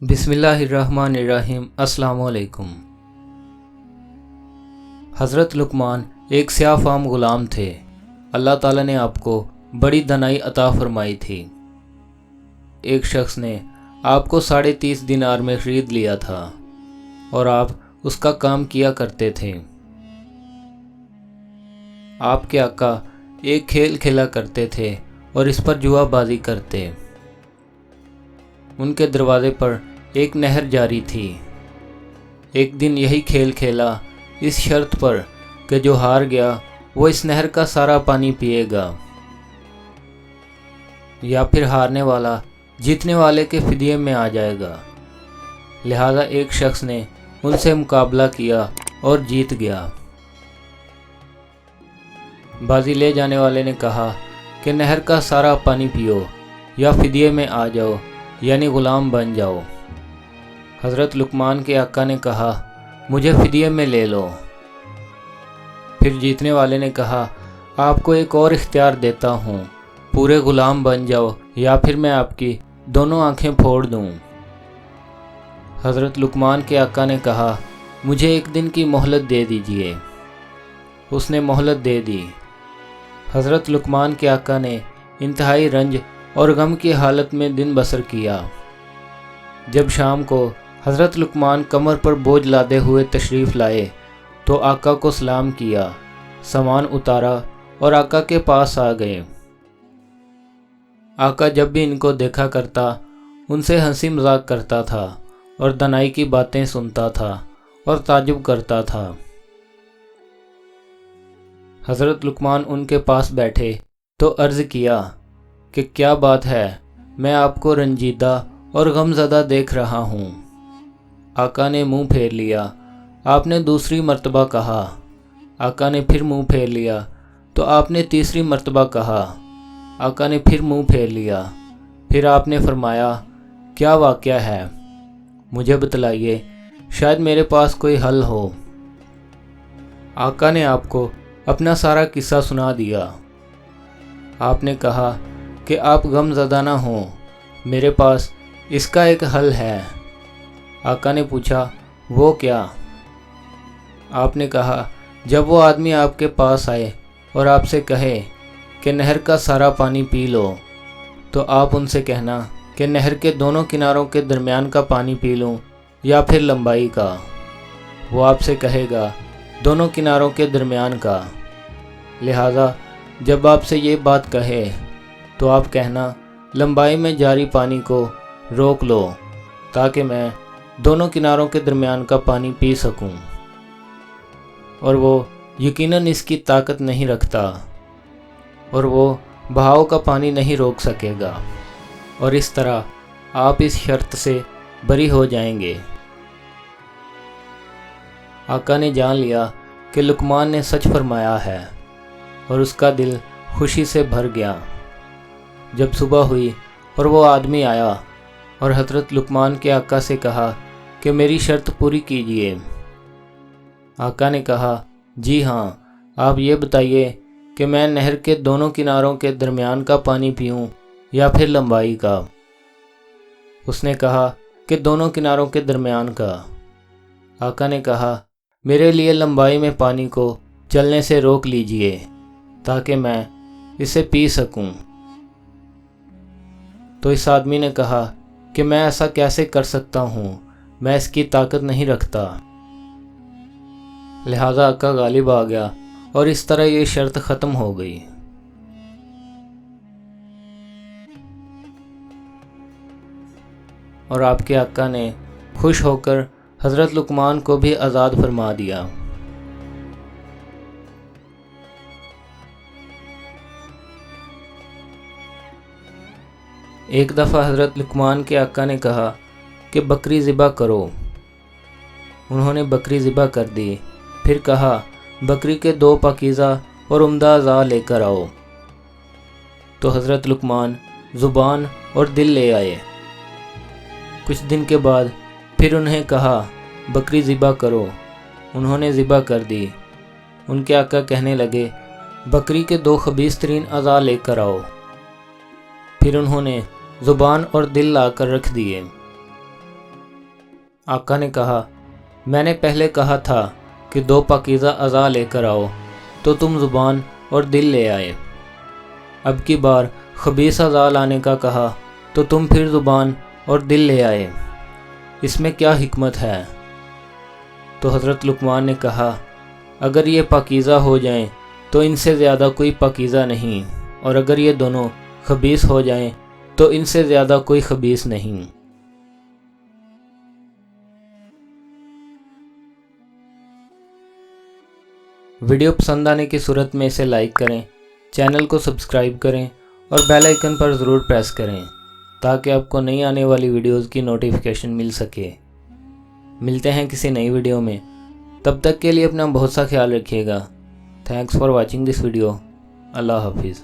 بسم اللہ الرحمن الرحیم۔ السلام علیکم۔ حضرت لقمان ایک سیاہ فام غلام تھے۔ اللہ تعالیٰ نے آپ کو بڑی دانائی عطا فرمائی تھی۔ ایک شخص نے آپ کو 30.5 دینار میں خرید لیا تھا اور آپ اس کا کام کیا کرتے تھے۔ آپ کے آقا ایک کھیل کھیلا کرتے تھے اور اس پر جوا بازی کرتے۔ ان کے دروازے پر ایک نہر جاری تھی۔ ایک دن یہی کھیل کھیلا اس شرط پر کہ جو ہار گیا وہ اس نہر کا سارا پانی پیے گا، یا پھر ہارنے والا جیتنے والے کے فدیے میں آ جائے گا۔ لہذا ایک شخص نے ان سے مقابلہ کیا اور جیت گیا۔ بازی لے جانے والے نے کہا کہ نہر کا سارا پانی پیو یا فدیے میں آ جاؤ، یعنی غلام بن جاؤ۔ حضرت لقمان کے آقا نے کہا مجھے فدیے میں لے لو۔ پھر جیتنے والے نے کہا آپ کو ایک اور اختیار دیتا ہوں، پورے غلام بن جاؤ یا پھر میں آپ کی دونوں آنکھیں پھوڑ دوں۔ حضرت لقمان کے آقا نے کہا مجھے ایک دن کی مہلت دے دیجئے۔ اس نے مہلت دے دی۔ حضرت لقمان کے آقا نے انتہائی رنج اور غم کی حالت میں دن بسر کیا۔ جب شام کو حضرت لقمان کمر پر بوجھ لادے ہوئے تشریف لائے تو آقا کو سلام کیا، سامان اتارا اور آقا کے پاس آ گئے۔ آقا جب بھی ان کو دیکھا کرتا ان سے ہنسی مذاق کرتا تھا اور دانائی کی باتیں سنتا تھا اور تعجب کرتا تھا۔ حضرت لقمان ان کے پاس بیٹھے تو عرض کیا کہ کیا بات ہے، میں آپ کو رنجیدہ اور غم زدہ دیکھ رہا ہوں۔ آقا نے منہ پھیر لیا۔ آپ نے دوسری مرتبہ کہا۔ آقا نے پھر منہ پھیر لیا تو آپ نے تیسری مرتبہ کہا۔ آقا نے پھر منہ پھیر لیا۔ پھر آپ نے فرمایا کیا واقعہ ہے، مجھے بتلائیے، شاید میرے پاس کوئی حل ہو۔ آقا نے آپ کو اپنا سارا قصہ سنا دیا۔ آپ نے کہا کہ آپ غم زدہ نہ ہوں، میرے پاس اس کا ایک حل ہے۔ آقا نے پوچھا وہ کیا؟ آپ نے کہا جب وہ آدمی آپ کے پاس آئے اور آپ سے کہے کہ نہر کا سارا پانی پی لو، تو آپ ان سے کہنا کہ نہر کے دونوں کناروں کے درمیان کا پانی پی لوں یا پھر لمبائی کا۔ وہ آپ سے کہے گا دونوں کناروں کے درمیان کا۔ لہذا جب آپ سے یہ بات کہے تو آپ کہنا لمبائی میں جاری پانی کو روک لو تاکہ میں دونوں کناروں کے درمیان کا پانی پی سکوں، اور وہ یقیناً اس کی طاقت نہیں رکھتا اور وہ بہاؤ کا پانی نہیں روک سکے گا، اور اس طرح آپ اس شرط سے بری ہو جائیں گے۔ آقا نے جان لیا کہ لقمان نے سچ فرمایا ہے اور اس کا دل خوشی سے بھر گیا۔ جب صبح ہوئی اور وہ آدمی آیا اور حضرت لقمان کے آقا سے کہا کہ میری شرط پوری کیجیے۔ آقا نے کہا جی ہاں، آپ یہ بتائیے کہ میں نہر کے دونوں کناروں کے درمیان کا پانی پیوں یا پھر لمبائی کا؟ اس نے کہا کہ دونوں کناروں کے درمیان کا۔ آقا نے کہا میرے لیے لمبائی میں پانی کو چلنے سے روک لیجئے تاکہ میں اسے پی سکوں۔ تو اس آدمی نے کہا کہ میں ایسا کیسے کر سکتا ہوں، میں اس کی طاقت نہیں رکھتا۔ لہذا آقا غالب آ گیا اور اس طرح یہ شرط ختم ہو گئی۔ اور آپ کے آقا نے خوش ہو کر حضرت لقمان کو بھی آزاد فرما دیا۔ ایک دفعہ حضرت لقمان کے آقا نے کہا کہ بکری ذبح کرو۔ انہوں نے بکری ذبح کر دی۔ پھر کہا بکری کے 2 پاکیزہ اور عمدہ اعضاء لے کر آؤ۔ تو حضرت لقمان زبان اور دل لے آئے۔ کچھ دن کے بعد پھر انہیں کہا بکری ذبح کرو۔ انہوں نے ذبح کر دی۔ ان کے آقا کہنے لگے بکری کے 2 خبیث ترین اعضاء لے کر آؤ۔ پھر انہوں نے زبان اور دل لا کر رکھ دیے۔ آقا نے کہا میں نے پہلے کہا تھا کہ 2 پاکیزہ اعضاء لے کر آؤ تو تم زبان اور دل لے آئے، اب کی بار خبیث اعضاء لانے کا کہا تو تم پھر زبان اور دل لے آئے، اس میں کیا حکمت ہے؟ تو حضرت لقمان نے کہا اگر یہ پاکیزہ ہو جائیں تو ان سے زیادہ کوئی پاکیزہ نہیں، اور اگر یہ دونوں خبیث ہو جائیں تو ان سے زیادہ کوئی خبیث نہیں۔ ویڈیو پسند آنے کی صورت میں اسے لائک کریں، چینل کو سبسکرائب کریں اور بیل آئیکن پر ضرور پریس کریں تاکہ آپ کو نئی آنے والی ویڈیوز کی نوٹیفیکیشن مل سکے۔ ملتے ہیں کسی نئی ویڈیو میں، تب تک کے لیے اپنا بہت سا خیال رکھیے گا۔ Thanks for watching this video. اللہ حافظ۔